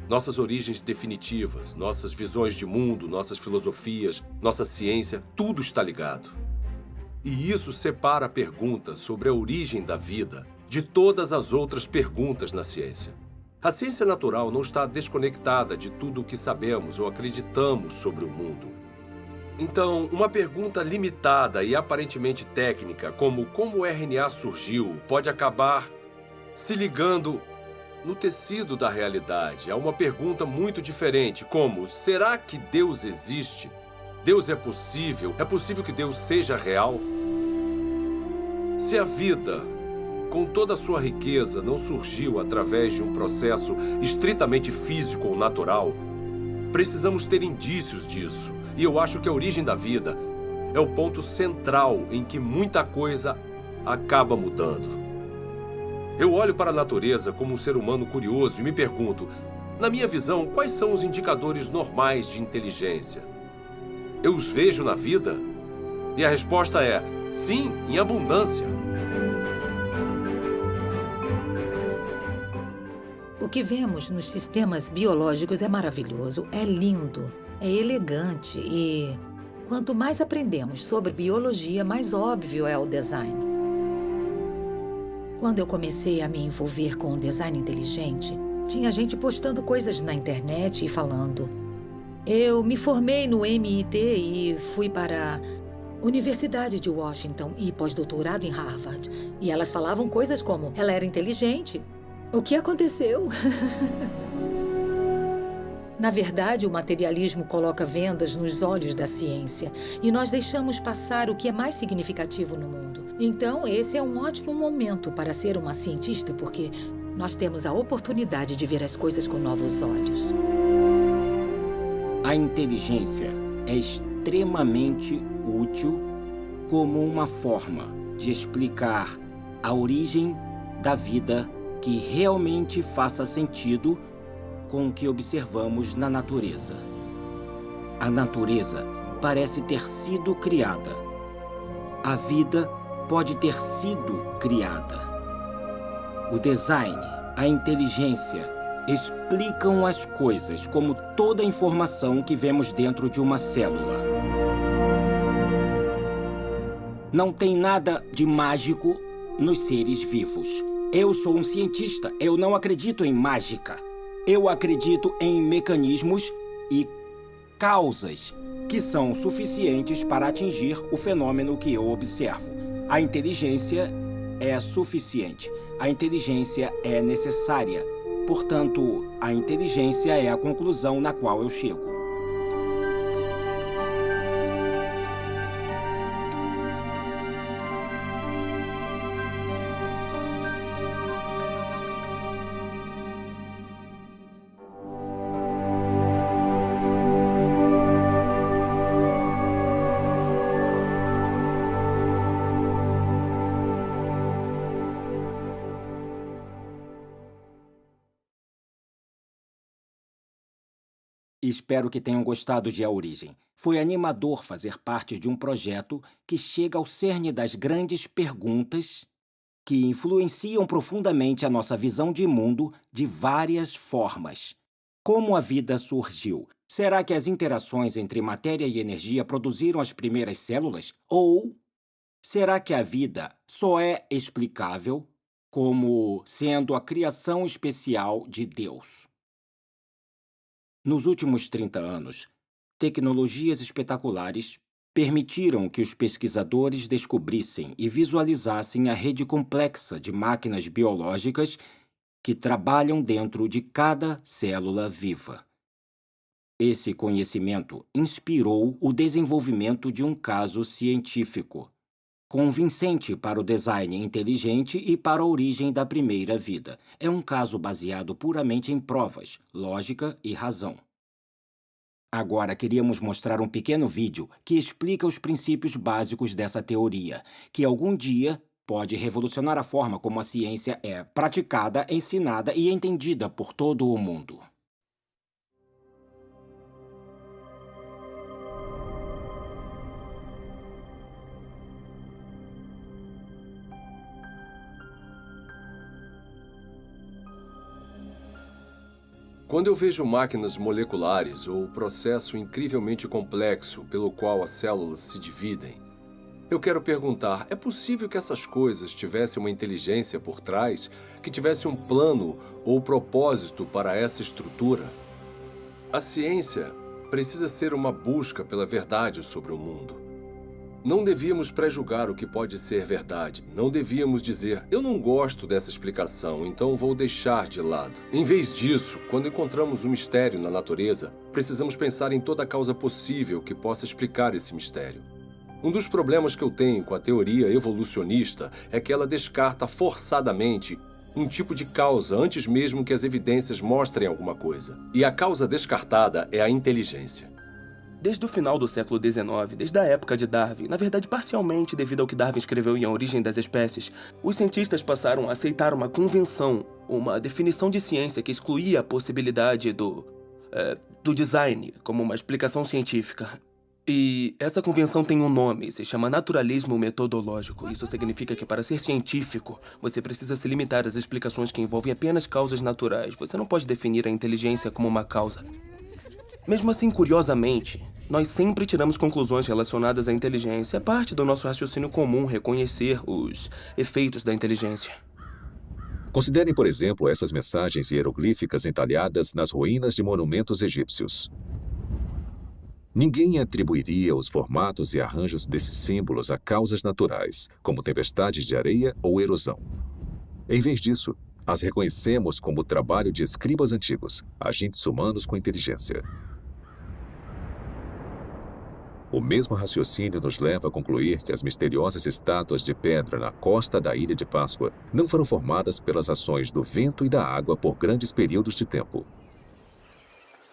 nossas origens definitivas, nossas visões de mundo, nossas filosofias, nossa ciência, tudo está ligado. E isso separa a pergunta sobre a origem da vida de todas as outras perguntas na ciência. A ciência natural não está desconectada de tudo o que sabemos ou acreditamos sobre o mundo. Então, uma pergunta limitada e aparentemente técnica, como o RNA surgiu, pode acabar se ligando no tecido da realidade a uma pergunta muito diferente, como: será que Deus existe? Deus é possível? É possível que Deus seja real? Se a vida, com toda a sua riqueza, não surgiu através de um processo estritamente físico ou natural, precisamos ter indícios disso. E eu acho que a origem da vida é o ponto central em que muita coisa acaba mudando. Eu olho para a natureza como um ser humano curioso e me pergunto, na minha visão, quais são os indicadores normais de inteligência? Eu os vejo na vida? E a resposta é, sim, em abundância. O que vemos nos sistemas biológicos é maravilhoso, é lindo, é elegante e quanto mais aprendemos sobre biologia, mais óbvio é o design. Quando eu comecei a me envolver com o design inteligente, tinha gente postando coisas na internet e falando: eu me formei no MIT e fui para a Universidade de Washington e pós-doutorado em Harvard. E elas falavam coisas como: ela era inteligente. O que aconteceu? Na verdade, o materialismo coloca vendas nos olhos da ciência e nós deixamos passar o que é mais significativo no mundo. Então, esse é um ótimo momento para ser uma cientista, porque nós temos a oportunidade de ver as coisas com novos olhos. A inteligência é extremamente útil como uma forma de explicar a origem da vida que realmente faça sentido com o que observamos na natureza. A natureza parece ter sido criada. A vida pode ter sido criada. O design, a inteligência explicam as coisas como toda a informação que vemos dentro de uma célula. Não tem nada de mágico nos seres vivos. Eu sou um cientista, eu não acredito em mágica. Eu acredito em mecanismos e causas que são suficientes para atingir o fenômeno que eu observo. A inteligência é suficiente. A inteligência é necessária. Portanto, a inteligência é a conclusão na qual eu chego. Espero que tenham gostado de A Origem. Foi animador fazer parte de um projeto que chega ao cerne das grandes perguntas que influenciam profundamente a nossa visão de mundo de várias formas. Como a vida surgiu? Será que as interações entre matéria e energia produziram as primeiras células? Ou será que a vida só é explicável como sendo a criação especial de Deus? Nos últimos 30 anos, tecnologias espetaculares permitiram que os pesquisadores descobrissem e visualizassem a rede complexa de máquinas biológicas que trabalham dentro de cada célula viva. Esse conhecimento inspirou o desenvolvimento de um caso científico, convincente para o design inteligente e para a origem da primeira vida. É um caso baseado puramente em provas, lógica e razão. Agora queríamos mostrar um pequeno vídeo que explica os princípios básicos dessa teoria, que algum dia pode revolucionar a forma como a ciência é praticada, ensinada e entendida por todo o mundo. Quando eu vejo máquinas moleculares ou o processo incrivelmente complexo pelo qual as células se dividem, eu quero perguntar, é possível que essas coisas tivessem uma inteligência por trás, que tivesse um plano ou propósito para essa estrutura? A ciência precisa ser uma busca pela verdade sobre o mundo. Não devíamos pré-julgar o que pode ser verdade. Não devíamos dizer, eu não gosto dessa explicação, então vou deixar de lado. Em vez disso, quando encontramos um mistério na natureza, precisamos pensar em toda a causa possível que possa explicar esse mistério. Um dos problemas que eu tenho com a teoria evolucionista é que ela descarta forçadamente um tipo de causa antes mesmo que as evidências mostrem alguma coisa. E a causa descartada é a inteligência. Desde o final do século XIX, desde a época de Darwin, na verdade parcialmente devido ao que Darwin escreveu em A Origem das Espécies, os cientistas passaram a aceitar uma convenção, uma definição de ciência que excluía a possibilidade do design como uma explicação científica. E essa convenção tem um nome, se chama naturalismo metodológico. Isso significa que para ser científico, você precisa se limitar às explicações que envolvem apenas causas naturais. Você não pode definir a inteligência como uma causa. Mesmo assim, curiosamente, nós sempre tiramos conclusões relacionadas à inteligência. É parte do nosso raciocínio comum reconhecer os efeitos da inteligência. Considerem, por exemplo, essas mensagens hieroglíficas entalhadas nas ruínas de monumentos egípcios. Ninguém atribuiria os formatos e arranjos desses símbolos a causas naturais, como tempestades de areia ou erosão. Em vez disso, as reconhecemos como o trabalho de escribas antigos, agentes humanos com inteligência. O mesmo raciocínio nos leva a concluir que as misteriosas estátuas de pedra na costa da Ilha de Páscoa não foram formadas pelas ações do vento e da água por grandes períodos de tempo.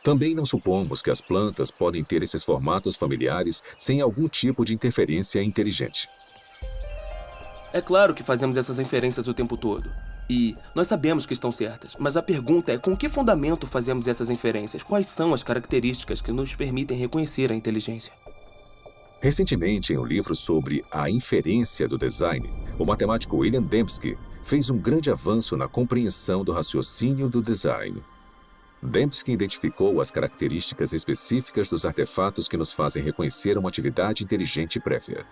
Também não supomos que as plantas podem ter esses formatos familiares sem algum tipo de interferência inteligente. É claro que fazemos essas inferências o tempo todo. E nós sabemos que estão certas, mas a pergunta é com que fundamento fazemos essas inferências? Quais são as características que nos permitem reconhecer a inteligência? Recentemente, em um livro sobre a inferência do design, o matemático William Dembski fez um grande avanço na compreensão do raciocínio do design. Dembski identificou as características específicas dos artefatos que nos fazem reconhecer uma atividade inteligente prévia.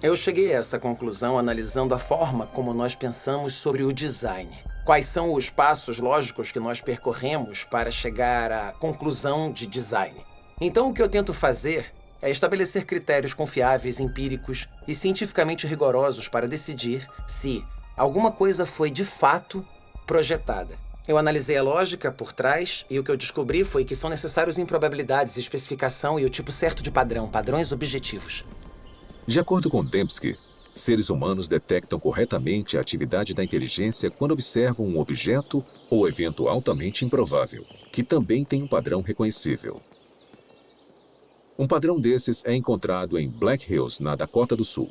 Eu cheguei a essa conclusão analisando a forma como nós pensamos sobre o design. Quais são os passos lógicos que nós percorremos para chegar à conclusão de design. Então, o que eu tento fazer é estabelecer critérios confiáveis, empíricos e cientificamente rigorosos para decidir se alguma coisa foi de fato projetada. Eu analisei a lógica por trás e o que eu descobri foi que são necessários improbabilidades, especificação e o tipo certo de padrão, padrões objetivos. De acordo com Dembski, seres humanos detectam corretamente a atividade da inteligência quando observam um objeto ou evento altamente improvável, que também tem um padrão reconhecível. Um padrão desses é encontrado em Black Hills, na Dakota do Sul.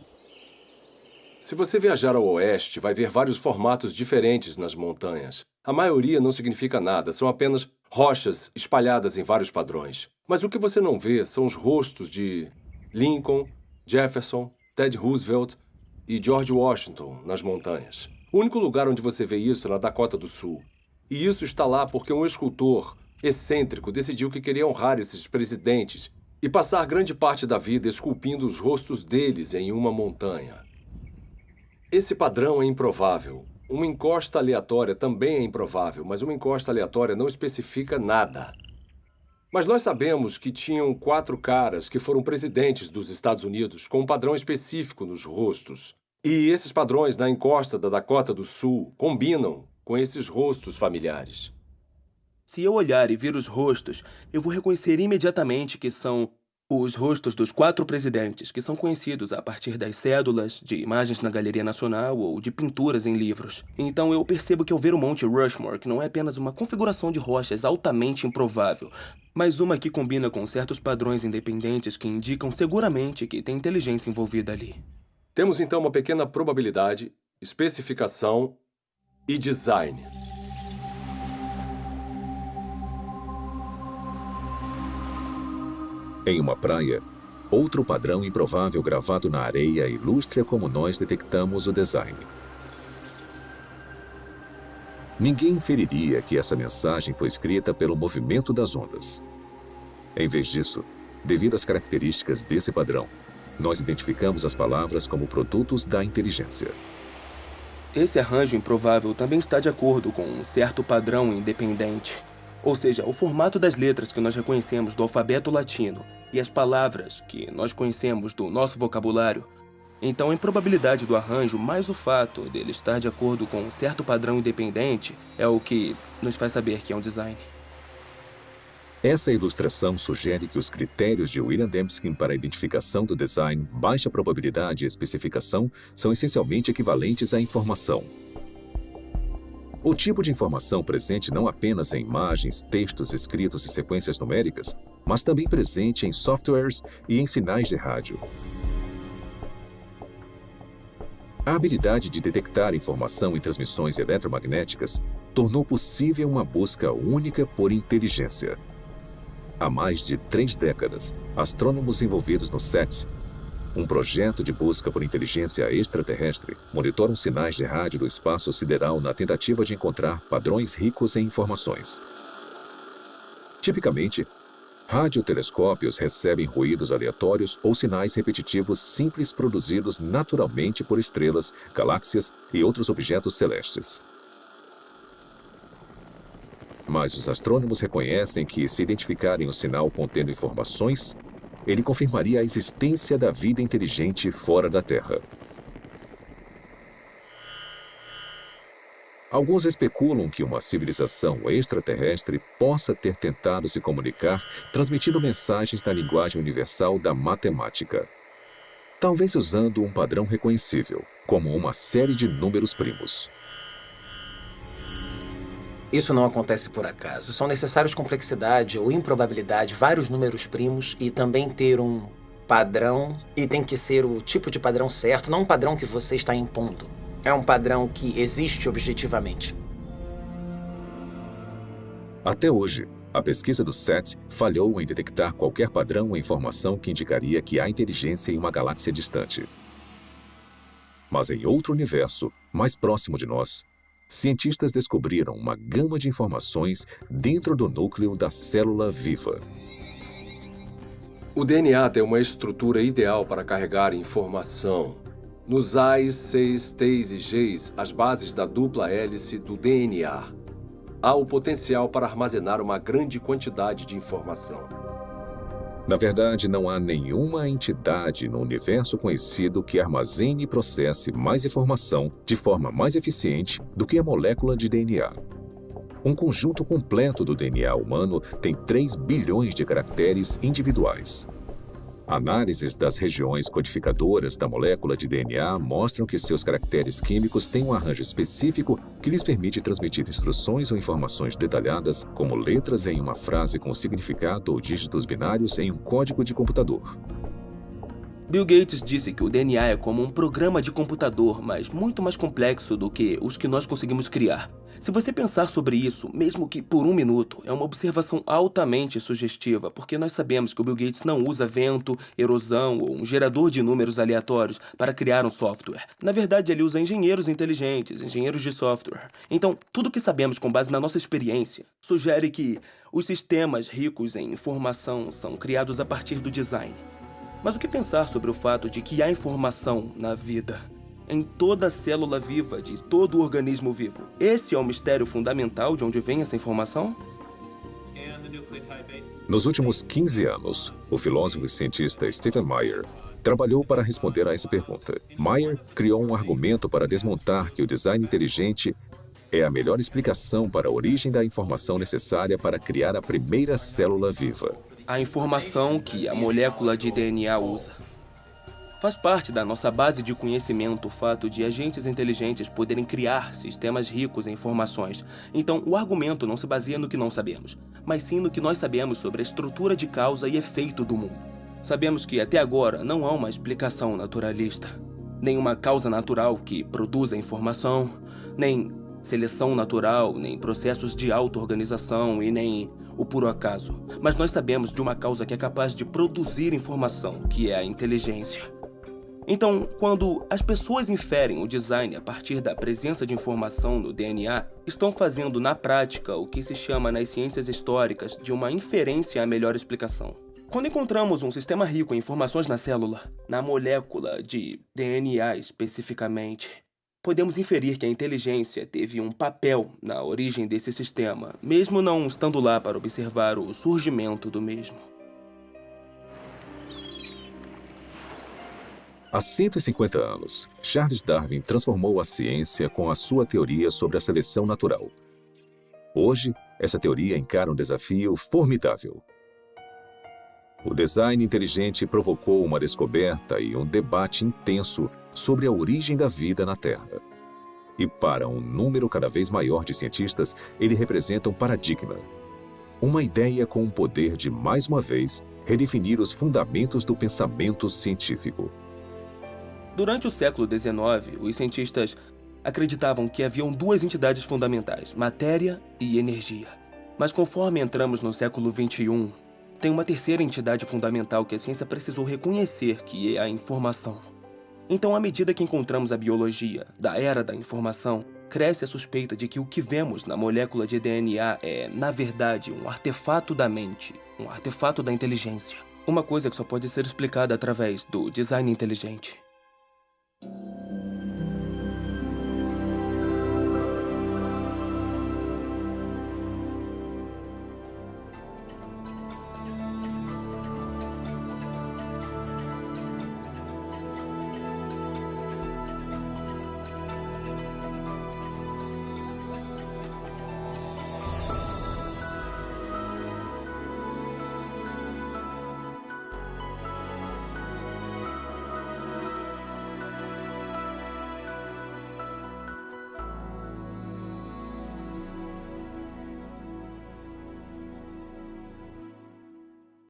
Se você viajar ao oeste, vai ver vários formatos diferentes nas montanhas. A maioria não significa nada, são apenas rochas espalhadas em vários padrões. Mas o que você não vê são os rostos de Lincoln, Jefferson, Ted Roosevelt e George Washington nas montanhas. O único lugar onde você vê isso é na Dakota do Sul. E isso está lá porque um escultor excêntrico decidiu que queria honrar esses presidentes e passar grande parte da vida esculpindo os rostos deles em uma montanha. Esse padrão é improvável. Uma encosta aleatória também é improvável, mas uma encosta aleatória não especifica nada. Mas nós sabemos que tinham 4 caras que foram presidentes dos Estados Unidos com um padrão específico nos rostos. E esses padrões na encosta da Dakota do Sul combinam com esses rostos familiares. Se eu olhar e ver os rostos, eu vou reconhecer imediatamente que são os rostos dos 4 presidentes, que são conhecidos a partir das cédulas, de imagens na Galeria Nacional ou de pinturas em livros. Então eu percebo que ao ver o Monte Rushmore, que não é apenas uma configuração de rochas altamente improvável, mas uma que combina com certos padrões independentes que indicam seguramente que tem inteligência envolvida ali. Temos então uma pequena probabilidade, especificação e design. Em uma praia, outro padrão improvável gravado na areia ilustra como nós detectamos o design. Ninguém inferiria que essa mensagem foi escrita pelo movimento das ondas. Em vez disso, devido às características desse padrão, nós identificamos as palavras como produtos da inteligência. Esse arranjo improvável também está de acordo com um certo padrão independente. Ou seja, o formato das letras que nós reconhecemos do alfabeto latino e as palavras que nós conhecemos do nosso vocabulário. Então, a improbabilidade do arranjo, mais o fato dele estar de acordo com um certo padrão independente, é o que nos faz saber que é um design. Essa ilustração sugere que os critérios de William Dembski para a identificação do design, baixa probabilidade e especificação são essencialmente equivalentes à informação. O tipo de informação presente não apenas em imagens, textos escritos e sequências numéricas, mas também presente em softwares e em sinais de rádio. A habilidade de detectar informação em transmissões eletromagnéticas tornou possível uma busca única por inteligência. Há mais de 3 décadas, astrônomos envolvidos no SETI, um projeto de busca por inteligência extraterrestre, monitoram sinais de rádio do espaço sideral na tentativa de encontrar padrões ricos em informações. Tipicamente, radiotelescópios recebem ruídos aleatórios ou sinais repetitivos simples produzidos naturalmente por estrelas, galáxias e outros objetos celestes. Mas os astrônomos reconhecem que, se identificarem um sinal contendo informações, ele confirmaria a existência da vida inteligente fora da Terra. Alguns especulam que uma civilização extraterrestre possa ter tentado se comunicar transmitindo mensagens na linguagem universal da matemática. Talvez usando um padrão reconhecível, como uma série de números primos. Isso não acontece por acaso. São necessários complexidade ou improbabilidade, vários números primos e também ter um padrão. E tem que ser o tipo de padrão certo, não um padrão que você está impondo. É um padrão que existe objetivamente. Até hoje, a pesquisa do SETI falhou em detectar qualquer padrão ou informação que indicaria que há inteligência em uma galáxia distante. Mas em outro universo, mais próximo de nós, cientistas descobriram uma gama de informações dentro do núcleo da célula viva. O DNA tem uma estrutura ideal para carregar informação. Nos A's, C's, T's e G's, as bases da dupla hélice do DNA, há o potencial para armazenar uma grande quantidade de informação. Na verdade, não há nenhuma entidade no universo conhecido que armazene e processe mais informação de forma mais eficiente do que a molécula de DNA. Um conjunto completo do DNA humano tem 3 bilhões de caracteres individuais. Análises das regiões codificadoras da molécula de DNA mostram que seus caracteres químicos têm um arranjo específico que lhes permite transmitir instruções ou informações detalhadas, como letras em uma frase com significado ou dígitos binários em um código de computador. Bill Gates disse que o DNA é como um programa de computador, mas muito mais complexo do que os que nós conseguimos criar. Se você pensar sobre isso, mesmo que por um minuto, é uma observação altamente sugestiva, porque nós sabemos que o Bill Gates não usa vento, erosão ou um gerador de números aleatórios para criar um software. Na verdade, ele usa engenheiros inteligentes, engenheiros de software. Então, tudo que sabemos com base na nossa experiência sugere que os sistemas ricos em informação são criados a partir do design. Mas o que pensar sobre o fato de que há informação na vida? Em toda célula viva de todo organismo vivo. Esse é o mistério fundamental de onde vem essa informação? Nos últimos 15 anos, o filósofo e cientista Stephen Meyer trabalhou para responder a essa pergunta. Meyer criou um argumento para desmontar que o design inteligente é a melhor explicação para a origem da informação necessária para criar a primeira célula viva. A informação que a molécula de DNA usa. Faz parte da nossa base de conhecimento o fato de agentes inteligentes poderem criar sistemas ricos em informações. Então, o argumento não se baseia no que não sabemos, mas sim no que nós sabemos sobre a estrutura de causa e efeito do mundo. Sabemos que, até agora, não há uma explicação naturalista. Nem uma causa natural que produza informação, nem seleção natural, nem processos de auto-organização e nem o puro acaso. Mas nós sabemos de uma causa que é capaz de produzir informação, que é a inteligência. Então, quando as pessoas inferem o design a partir da presença de informação no DNA, estão fazendo na prática o que se chama nas ciências históricas de uma inferência à melhor explicação. Quando encontramos um sistema rico em informações na célula, na molécula de DNA especificamente, podemos inferir que a inteligência teve um papel na origem desse sistema, mesmo não estando lá para observar o surgimento do mesmo. Há 150 anos, Charles Darwin transformou a ciência com a sua teoria sobre a seleção natural. Hoje, essa teoria encara um desafio formidável. O design inteligente provocou uma descoberta e um debate intenso sobre a origem da vida na Terra. E para um número cada vez maior de cientistas, ele representa um paradigma. Uma ideia com o poder de, mais uma vez, redefinir os fundamentos do pensamento científico. Durante o século XIX, os cientistas acreditavam que haviam duas entidades fundamentais, matéria e energia. Mas conforme entramos no século XXI, tem uma terceira entidade fundamental que a ciência precisou reconhecer, que é a informação. Então, à medida que encontramos a biologia da era da informação, cresce a suspeita de que o que vemos na molécula de DNA é, na verdade, um artefato da mente, um artefato da inteligência. Uma coisa que só pode ser explicada através do design inteligente.